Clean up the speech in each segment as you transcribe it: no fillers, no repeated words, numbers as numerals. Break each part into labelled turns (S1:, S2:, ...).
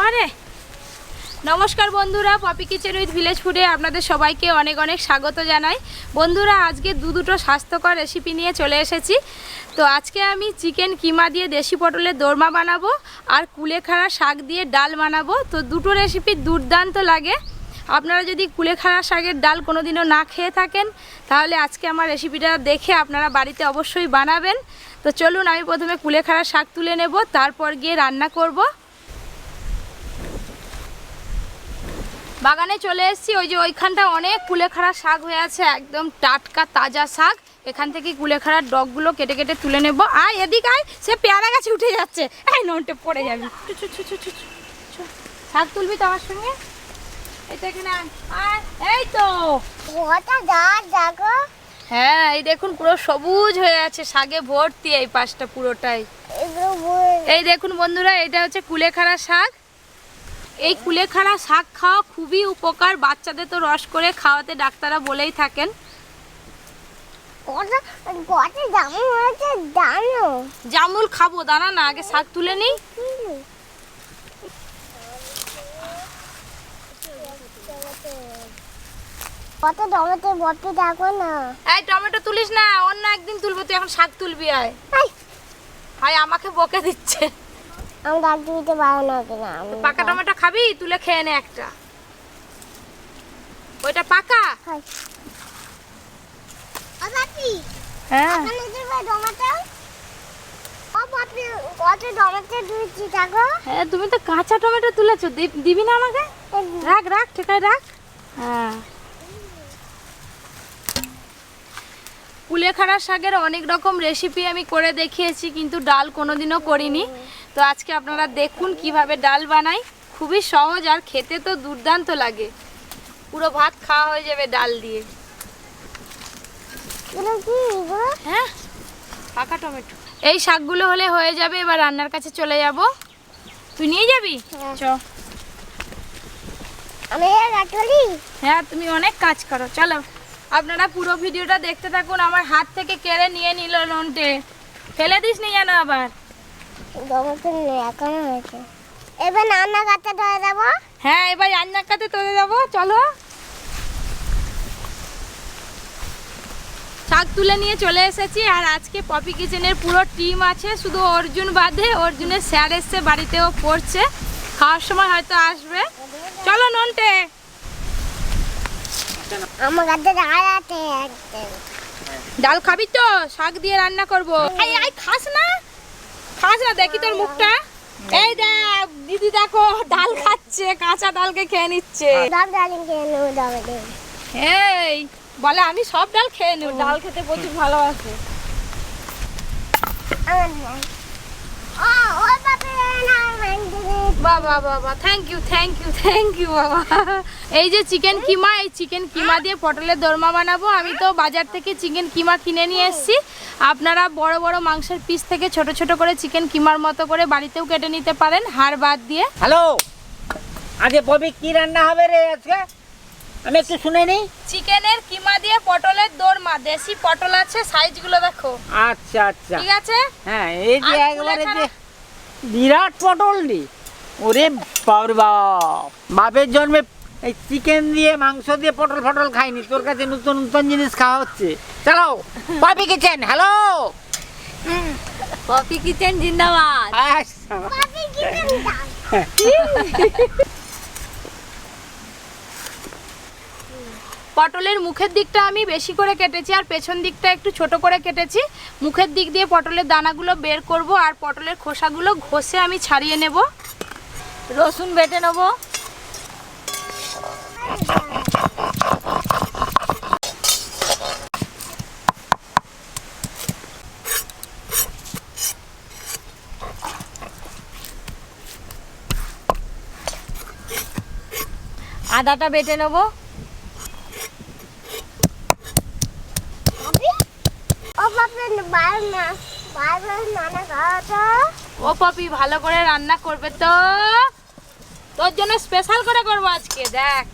S1: আরে নমস্কার বন্ধুরা, পপি কিচেন উইথ ভিলেজ ফুডে আপনাদের সবাইকে অনেক অনেক স্বাগত জানাই। বন্ধুরা, আজকে দুটো স্বাস্থ্যকর রেসিপি নিয়ে চলে এসেছি। তো আজকে আমি চিকেন কিমা দিয়ে দেশি পটলের দোরমা বানাবো আর কুলেখাড়া শাক দিয়ে ডাল বানাবো। তো দুটো রেসিপি দুর্দান্ত লাগে। আপনারা যদি কুলেখাড়া শাকের ডাল কোনোদিনও না খেয়ে থাকেন তাহলে আজকে আমার রেসিপিটা দেখে আপনারা বাড়িতে অবশ্যই বানাবেন। তো চলুন, আমি প্রথমে কুলেখাড়া শাক তুলে নেব, তারপর গিয়ে রান্না করব। বাগানে চলে এসেছি, ওই যে ওইখানটা অনেক কুলেখাড়া শাক হয়ে আছে, একদম টাটকা তাজা শাক। এখান থেকে কুলেখাড়ার ডগগুলো কেটে কেটে তুলে নেব। আয় এদিক আয়, সে পেয়ারা গাছে উঠে যাচ্ছে। এই নোটে পড়ে যাবি। শাক তুলবি তো আমার সঙ্গে? এটা এখানে আয়। এই তো হ্যাঁ, এই দেখুন পুরো সবুজ হয়ে আছে, শাকে ভর্তি এই পাশটা পুরোটাই। এই দেখুন বন্ধুরা, এটা হচ্ছে কুলেখাড়া শাক। এই কুলেখাড়া শাক খাওয়া খুবই উপকার, বাচ্চাদের তো রস করে খাওয়াতে ডাক্তাররা বলেই থাকেন। জামুল খাবো, দাঁড়া না, আগে শাক তুলে নিই। এই টমেটো তুলিস না, অন্য একদিন তুলবো, তুই এখন শাক তুলবি। আয় হাই, আমাকে বকে দিচ্ছে। পাকা টমেটো খাবি? তুলে খেয়ে নে একটা। ওইটা পাকা? হ্যাঁ, তুমি তো কাঁচা টমেটো তুলেছো, দিবি না আমাকে? রাখ রাখ, ঠিক আছে রাখ। হ্যাঁ, কুলেখাড়া শাকের অনেক রকম রেসিপি আমি করে দেখিয়েছি, কিন্তু ডাল কোনোদিনও করিনি। তো আজকে আপনারা দেখুন কিভাবে ডাল বানাই। খুবই সহজ আর খেতে তো দুর্দান্ত লাগে, পুরো ভাত খাওয়া হয়ে যাবে ডাল দিয়ে। হ্যাঁ, পাকা টমেটো। এই শাকগুলো হলে হয়ে যাবে, এবার রান্নার কাছে চলে যাব। তুই নিয়ে যাবি? চ। হ্যাঁ, তুমি অনেক কাজ করো, চলো। আপনারা পুরো ভিডিওটা দেখতে থাকুন। আমার হাত থেকে কেড়ে নিয়ে নিল নন্টে, ফেলে দিস নি যেন আবার।
S2: এবার রান্না করতে ধরে যাবো।
S1: হ্যাঁ, এবার রান্নার কাছে তোলে যাবো, চলো। শাক তুলে নিয়ে চলে এসেছি, আর আজকে পপি কিচেনের পুরো টিম আছে, শুধু অর্জুন বাদে। অর্জুনের স্যার এসছে, বাড়িতেও পড়ছে, খাওয়ার সময় হয়তো আসবে। চলো নন্টে।
S2: আমার কাছে ডাল আছে।
S1: ডাল খাবি তো? শাক দিয়ে রান্না করবো। আই খাস না, খাস না, দেখি তোর মুখটা। এই দেখ দিদি, দেখো ডাল খাচ্ছে, কাঁচা ডালকে খেয়ে নিচ্ছে। এই বলে আমি সব ডাল খেয়ে নেব, ডাল খেতে প্রচুর ভালোবাসে। বাবা বাবা, thank you thank you thank you বাবা। এই যে চিকেন কিমা, এই চিকেন কিমা দিয়ে পটলের দোরমা বানাবো। আমি তো বাজার থেকে চিকেন কিমা কিনে নিয়ে এসেছি। আপনারা বড় বড় মাংসের পিস থেকে ছোট ছোট করে চিকেন কিমার মতো করে বাড়িতেও কেটে নিতে পারেন, হাড় বাদ দিয়ে।
S3: হ্যালো, আজকে ববি কি রান্না হবে রে আজকে? আমি একটু শুনে নিই।
S1: চিকেনের কিমা দিয়ে পটলের দোরমা, দেশি পটল আছে, সাইজগুলো দেখো।
S3: আচ্ছা আচ্ছা,
S1: ঠিক আছে।
S3: হ্যাঁ, এই যে একবারে যে বিরাট পটল নি, ওরে বাবা, বাপের জন্মে এই চিকেন দিয়ে মাংস দিয়ে পটল ফটল খাইনি, তোর কাছে নতুন নতুন জিনিস খাওয়া হচ্ছে। চলো Poppy kitchen. Hello,
S1: Poppy kitchen জিন্দাবাদ। পটলের মুখের দিকটা আমি বেশি করে কেটেছি, আর পেছন দিকটা একটু ছোট করে কেটেছি। মুখের দিক দিয়ে পটলের দানাগুলো বের করব, আর পটলের খোসাগুলো ঘষে আমি ছাড়িয়ে নেব। রসুন বেটে নেব। আদাটা বেটে নেব। ও পপি, ভালো করে রান্না করবে তো, তোর জন্য স্পেশাল করে করবো আজকে, দেখ।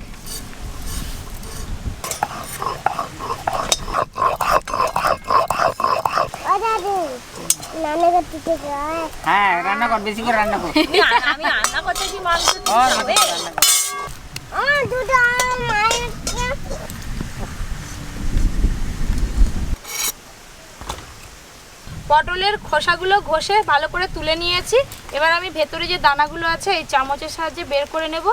S2: রান্না করতে থেকে হয়।
S3: হ্যাঁ রান্না কর, বেশি করে রান্না কর।
S1: আমি রান্না করতেছি মাংস
S3: রান্না কর।
S2: দুটো মায়ের
S1: পটলের খোসাগুলো ঘষে ভালো করে তুলে নিয়েছি। এবার আমি ভেতরে যে দানাগুলো আছে এই চামচের সাহায্যে বের করে নেব।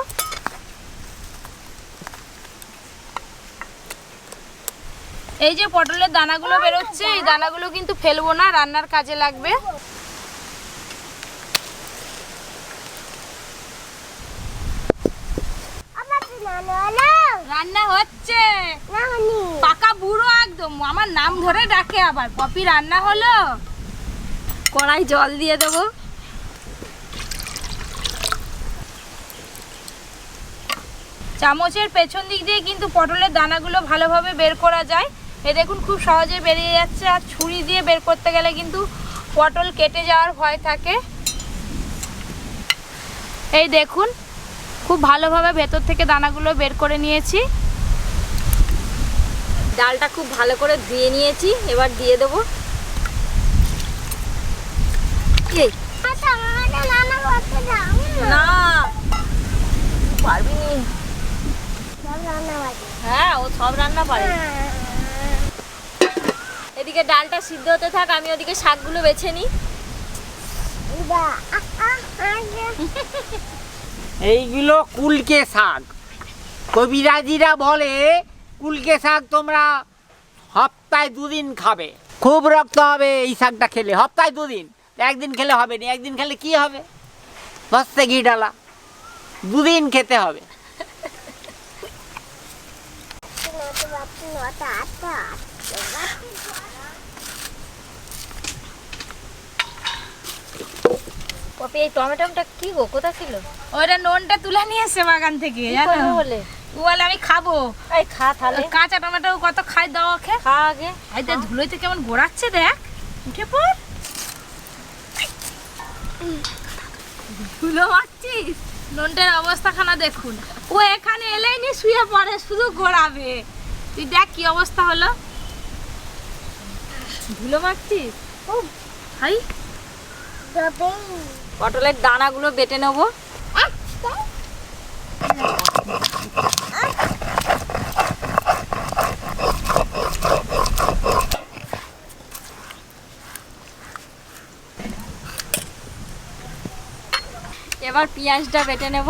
S1: এই যে পটলের দানাগুলো বেরোচ্ছে, এই দানাগুলো কিন্তু ফেলবো না, রান্নার কাজে লাগবে। রান্না হচ্ছে, পাকা বুড়ো একদম আমার নাম ধরে ডাকে আবার। পপি রান্না হলো। কড়াই জল দিয়ে দেবো। চামচের পেছন দিক দিয়ে কিন্তু পটলের দানাগুলো ভালোভাবে বের করা যায়। এই দেখুন খুব সহজে বেরিয়ে যাচ্ছে। আর ছুরি দিয়ে বের করতে গেলে কিন্তু পটল কেটে যাওয়ার ভয় থাকে। এই দেখুন খুব ভালোভাবে ভেতর থেকে দানাগুলো বের করে নিয়েছি। ডালটা খুব ভালো করে ধুয়ে নিয়েছি, এবার দিয়ে দেবো। না পারবি নি। হ্যাঁ ও সব রান্না পারে। এদিকে ডালটা সিদ্ধ হতে থাক, আমি ওদিকে শাকগুলো বেছে নিই।
S3: এইগুলো কুলকে শাক। কবিরাজিরা বলে কুলকে শাক তোমরা সপ্তাহে 2 দিন খাবে, খুব রক্ত হবে এই শাকটা খেলে। সপ্তাহে 2 দিন, একদিন খেলে হবে না। একদিন খেলে কি হবে? বস্তে ঘি ডালা। 2 দিন খেতে হবে।
S1: পপি এই টমেটোটা কি গো, কোথা ছিল? ওটা নোনটা তুলে নিয়ে এসে বাগান থেকে, জানো বলে। ও বলে আমি খাবো। এই খা তাহলে। কাঁচা টমেটো কত খাই দাও ওকে। খা আগে। এই দেখ ধুলোতে কেমন গোড়াচ্ছে, দেখ উঠে পড়। ধুলো মারছিস? নোনটার অবস্থা খানা দেখুন। ও এখানে এলেই নি শুয়ে পড়ে, শুধু গোড়াবে। তুই দেখ কি অবস্থা হলো। ধুলো মারছিস? ও হাই। পটলের দানাগুলো বেটে নেবো। এবার পেঁয়াজটা বেটে নেব।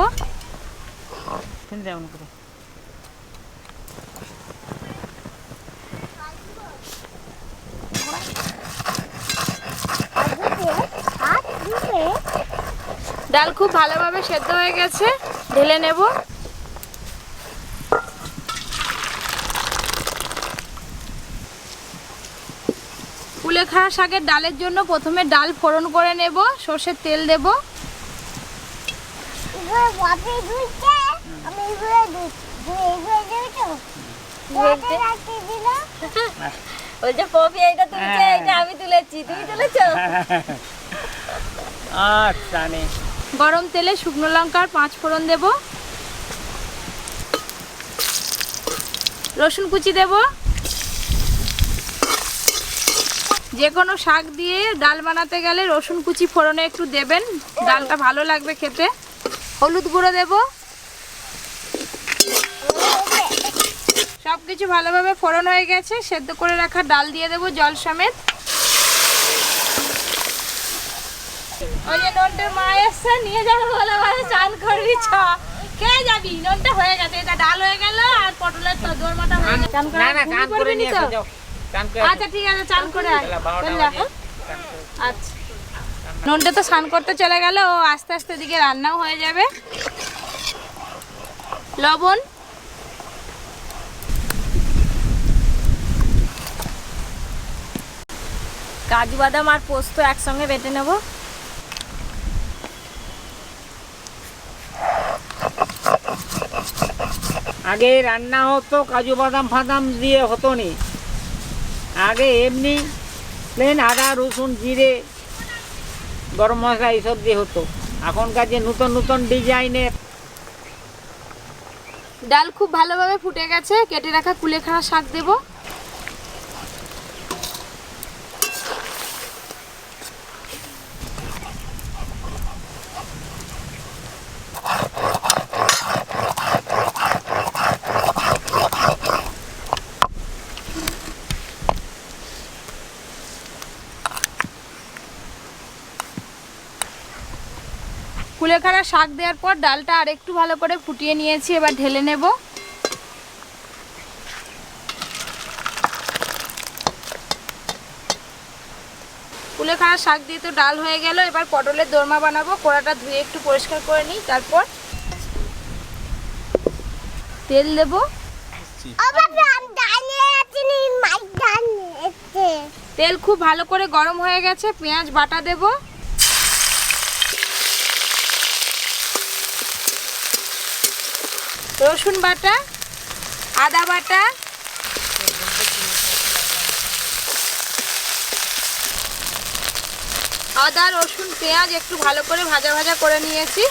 S1: ডাল খুব ভালোভাবে সেদ্ধ হয়ে গেছে, ঢেলে নেব। কুলেখাড়া শাকের ডালের জন্য প্রথমে ডাল ফোড়ন করে নেব, সর্ষের তেল দেব। বলছে পপি এইটা তুলছে, এইটা আমি তুলেছি, তুমি তুলেছো?
S3: আচ্ছা নে।
S1: গরম তেলে শুকনো লঙ্কার 5 ফোড়ন দেব, রসুন কুচি দেব। যে কোনো শাক দিয়ে ডাল বানাতে গেলে রসুন কুচি ফোড়নে একটু দেবেন, ডালটা ভালো লাগবে খেতে। হলুদ গুঁড়ো দেব। সব কিছু ভালোভাবে ফোড়ন হয়ে গেছে, সেদ্ধ করে রাখা ডাল দিয়ে দেব জল সমেত। ওই যে নন্টের মা এসছে, নিয়ে যাবে বলে বলে চান করবি, ছ খেয়ে যাবি। ননটা হয়ে গেছে, এটা ডাল হয়ে গেল আর পটলের তো দোরমাটা হয়ে গেছে।
S3: না না চান করে নিয়ে এসে যাও।
S1: আচ্ছা ঠিক আছে, চান করে আয়। আচ্ছা ননটা তো স্নান করতে চলে গেল, ও আস্তে আস্তে দিকে রান্নাও হয়ে যাবে। লবণ, কাজু বাদাম আর পোস্ত একসঙ্গে বেটে নেব।
S3: আগে রান্না হতো কাজু বাদাম ফাদাম দিয়ে হতো নি, আগে এমনি প্লেন আদা রসুন জিরে গরম মশলা এইসব দিয়ে হতো। এখনকার যে নতুন নতুন ডিজাইনের।
S1: ডাল খুব ভালোভাবে ফুটে গেছে, কেটে রাখা কুলেখাড়া শাক দেব। কুলেখাড়া শাক দেওয়ার পর ডালটা আর একটু ভালো করে ফুটিয়ে নিয়েছি, এবার ঢেলে নেব। কুলেখাড়া শাক দিয়ে তো ডাল হয়ে গেল, এবার পটলের দোরমা বানাবো। কড়াটা ধুয়ে একটু পরিষ্কার করে নিই, তারপর তেল দেব। তেল খুব ভালো করে গরম হয়ে গেছে, পেঁয়াজ বাটা দেব। রসুন বাটা, আদা বাটা, আদা রসুন পেঁয়াজ একটু ভালো করে ভাজা ভাজা করে নিয়েছি।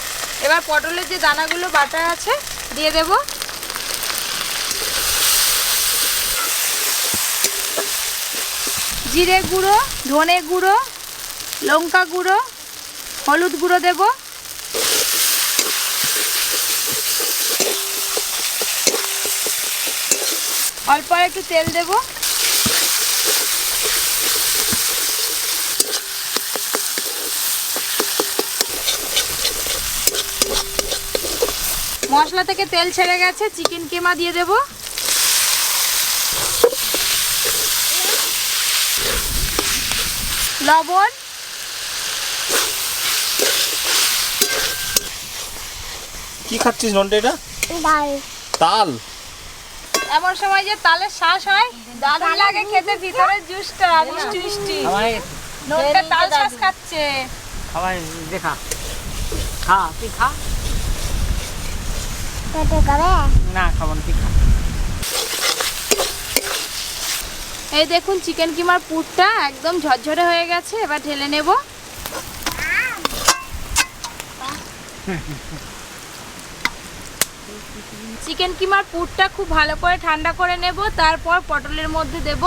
S1: এবার পটলের যে দানাগুলো বাটা আছে দিয়ে দেব। জিরে গুঁড়ো, ধনে গুঁড়ো, লঙ্কা গুঁড়ো, হলুদ গুঁড়ো দেব। অল্প একটু তেল দেব। মশলা থেকে তেল ছেড়ে গেছে, চিকেন কিমা দিয়ে দেব। লবণ,
S4: কি খাচ্ছিস নন্টে? এটা
S2: ডাল।
S4: তাল।
S1: এমন সময় যে তালের শ্বাস হয়, দারুণ লাগে খেতে, ভিতরের জুসটা মিষ্টি মিষ্টি।
S3: খাওয়াই
S1: নোটটা তাল শ্বাস খাচ্ছে।
S3: খাওয়াই দেখা, খা তুই খা।
S2: কেটে করে
S3: না খাবো না, তুই খা।
S1: এই দেখুন চিকেন কিমার পুরটা একদম ঝরঝরে হয়ে গেছে, এবার ঢেলে নেব। চিকেন কিমার পুরটা খুব ভালো করে ঠান্ডা করে নেব, তারপর পটলের মধ্যে দেব।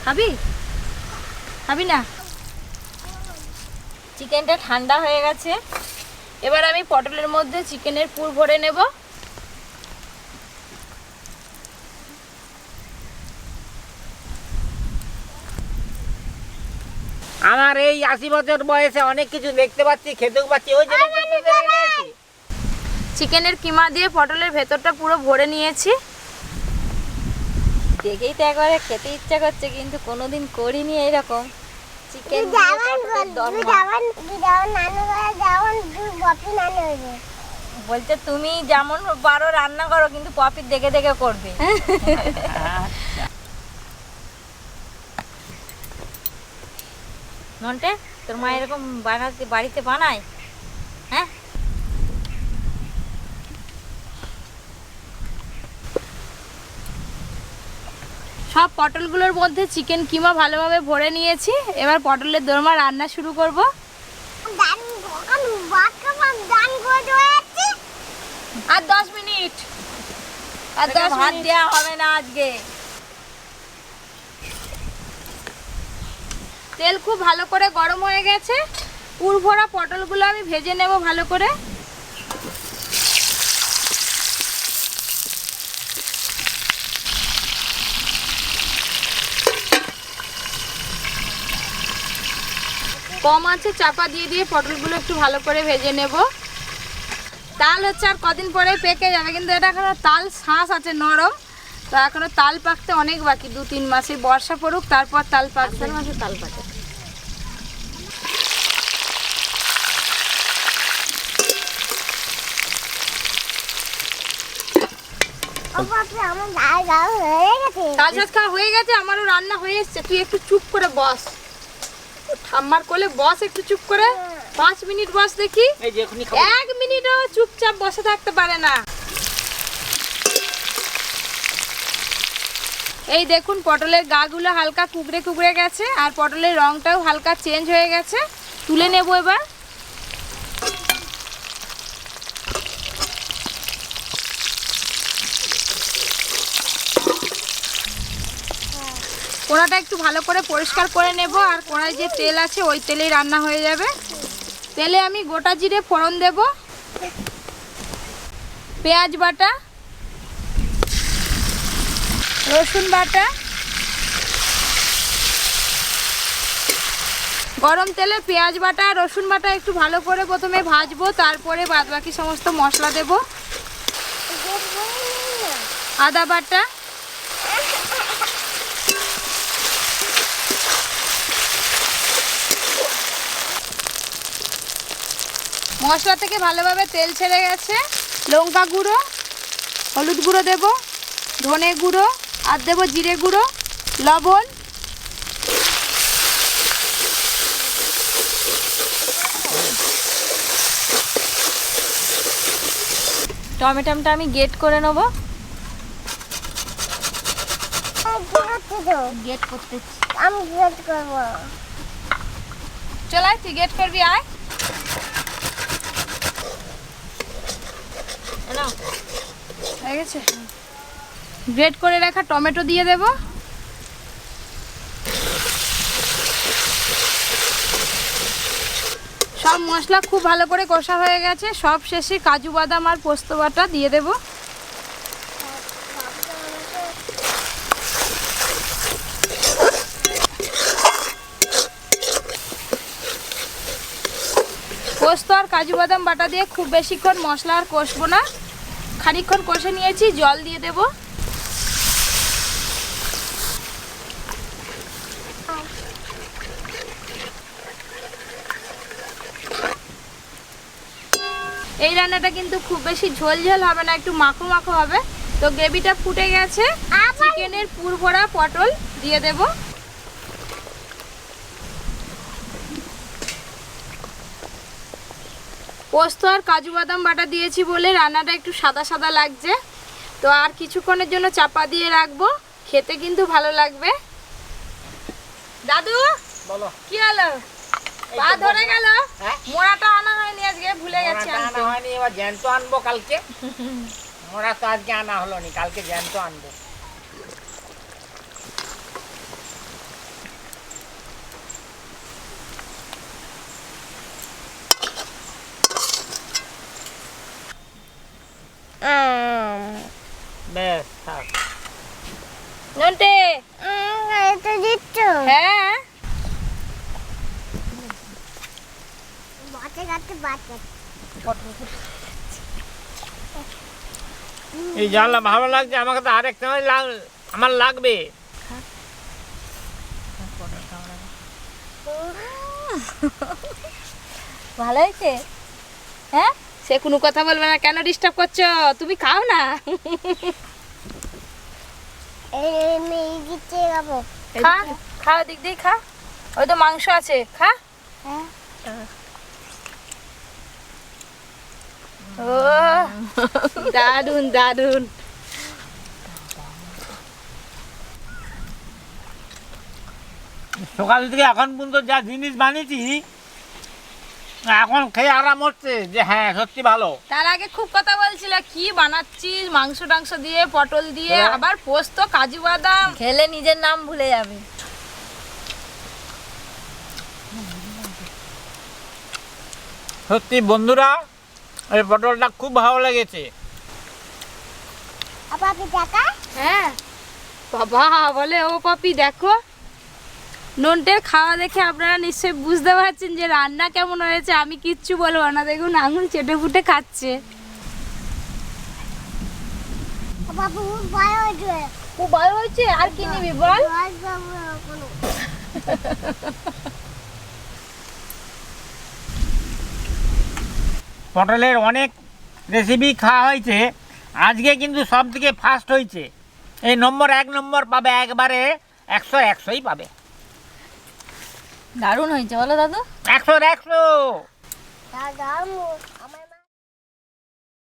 S1: খাবি? খাবি না? চিকেনটা ঠান্ডা হয়ে গেছে, এবার আমি পটলের মধ্যে চিকেনের পুর ভরে নেব।
S3: আমার এই 80 বছর বয়সে অনেক কিছু দেখতে পাচ্ছি, খেতেও পাচ্ছি। ওই জন্য
S1: চিকেনের কিমা দিয়ে পটলের ভেতরটা পুরো ভরে নিয়েছি।
S5: দেখেই তো একবারে খেতে ইচ্ছা করছে, কিন্তু কোনোদিন করিনি এরকম চিকেন। বলছে তুমি যেমন পারো রান্না করো, কিন্তু পপির দেখে দেখে করবে। নন্টে, তোর মা এরকম বানাতে বাড়িতে বানায়? হ্যাঁ,
S1: সব পটলগুলোর মধ্যে চিকেন কিমা ভালোভাবে ভরে নিয়েছি, এবার পটলের দোরমা রান্না শুরু করব। আর 10 মিনিট, আর 10
S5: ভাত
S1: মিনিট।
S5: দেওয়া হবে না আজকে।
S1: তেল খুব ভালো করে গরম হয়ে গেছে, পুর ভরা পটলগুলো আমি ভেজে নেব ভালো করে। কম আছে চাপা দিয়ে দিয়ে পটলগুলো একটু ভালো করে ভেজে নেব। তাল হচ্ছে আর কদিন পরে পেকে যাবে, কিন্তু এটা এখনো তাল শাঁস আছে নরম, তো এখনো তাল পাকতে অনেক বাকি, 2-3 মাসে বর্ষা পড়ুক তারপর তাল পাকবে।
S5: মাসে তাল পাকে।
S1: তাল শাঁস খাওয়া হয়ে গেছে, আমারও রান্না হয়ে এসছে। তুই একটু চুপ করে বস, ঠাম্মার কোলে বস, একটু চুপ করে 5 মিনিট বস দেখি।
S3: এই যে এখনই খাবো।
S1: 1 মিনিটও চুপচাপ বসে থাকতে পারে না। এই দেখুন পটলের গাগুলো হালকা কুকড়ে কুকড়ে গেছে, আর পটলের রংটাও হালকা চেঞ্জ হয়ে গেছে। তুলে নেব এবার। কড়াটা একটু ভালো করে পরিষ্কার করে নেব, আর কড়ায় যে তেল আছে ওই তেলেই রান্না হয়ে যাবে। তেলে আমি গোটা জিরে ফোড়ন দেব, পেঁয়াজ বাটা, রসুন বাটা, গরম তেলে পেঁয়াজ বাটা রসুন বাটা একটু ভালো করে প্রথমে ভাজবো, তারপরে বাদবাকি সমস্ত মশলা দেব। আদা বাটা, মশলা থেকে ভালোভাবে তেল ছেড়ে গেছে। লঙ্কা গুঁড়ো, হলুদ গুঁড়ো দেব, ধনে গুঁড়ো আর দেবো জিরে গুঁড়ো, লবণ,
S5: টমেটোটা আমি গেট করে নেবো। গেট করতে
S2: আমি গেট করবো।
S1: চল আয়, তুই গেট করবি, আয়। হয়ে গেছে। গ্রেট করে রাখা টমেটো দিয়ে দেব। সব মশলা খুব ভালো করে কষা হয়ে গেছে, সব শেষে কাজু বাদাম আর পোস্ত বাটা দিয়ে দেব। পোস্ত আর কাজু বাদাম বাটা দিয়ে খুব বেশিক্ষণ মশলা আর কষবো না, খানিকক্ষণ কষে নিয়েছি, জল দিয়ে দেব। এই রান্নাটা কিন্তু খুব বেশি ঝোল ঝোল হবে না, একটু মাখো মাখো হবে। তো গ্রেভিটা ফুটে গেছে, চিকেনের পুর ভরা পটল দিয়ে দেব। পোস্ত আর কাজু বাদাম বাটা দিয়েছি বলে রান্নাটা একটু সাদা সাদা লাগছে। তো আর কিছুক্ষণের জন্য চাপা দিয়ে রাখবো, খেতে কিন্তু ভালো লাগবে। দাদু
S3: বলো
S1: কি হলো? পা ধরে গেল। মোড়াটা আনা হয়নি আজকে, ভুলে গেছি
S3: মোড়াটা
S1: আনতে।
S3: আনা হয়নি, এবার জ্যান্ত আনবো কালকে। মোড়া তো আজকে আনা হলো নি, কালকে জ্যান্ত আনবো। বেশ থাক।
S1: নন্টে,
S2: এটা দিচ্ছ?
S1: হ্যাঁ
S2: বাচ্চা কাটতে বাচ্চা।
S3: এই জানলা ভালো লাগছে, আমাকে তো আরেকটা আমার লাগবে।
S5: ভালো হয়েছে? হ্যাঁ,
S1: সে কোনো কথা বলবে না, কেন ডিস্টার্ব করছো? তুমি খাও না।
S2: এই মেয়ে দিচ্ছে খাবো।
S1: খা, খাও, দিক দিয়ে খা। ওই তো মাংস আছে, খা।
S2: হ্যাঁ।
S1: ও দারুন দারুন।
S3: সকাল থেকে এখন পর্যন্ত যা জিনিস বানিয়েছি, এখন খেয়ে আরাম হচ্ছে যে হ্যাঁ সত্যি ভালো।
S1: তার আগে খুব কথা বলছিল কি বানাচ্ছিস, মাংস টাংস দিয়ে, পটল দিয়ে,
S3: হ্যাঁ।
S1: আবার পোস্ত কাজু বাদাম।
S5: খেলে নিজের নাম ভুলে যাবে।
S3: সত্যি বন্ধুরা, এই পটলটা খুব ভালো লেগেছে।
S2: আপনি টাকা?
S1: হ্যাঁ বাবা বলে, ও পপি দেখো। নন্টের খাওয়া দেখে আপনারা নিশ্চয়ই বুঝতে পারছেন যে রান্না কেমন হয়েছে। আমি কিচ্ছু বলবো না, দেখুন আঙুল চেটে ফুটে খাচ্ছে।
S2: বাবু বড় হয়েছে।
S1: ও বড় হয়েছে, আর কি নিবি বল?
S3: পটলের অনেক রেসিপি খাওয়া হয়েছে, আজকে কিন্তু সব থেকে ফার্স্ট হয়েছে। এই নম্বর 1 নম্বর পাবে, একবারে 100-100ই পাবে।
S5: দারুণ হয়েছে বলো দাদু।
S3: 100-100।
S2: দাদা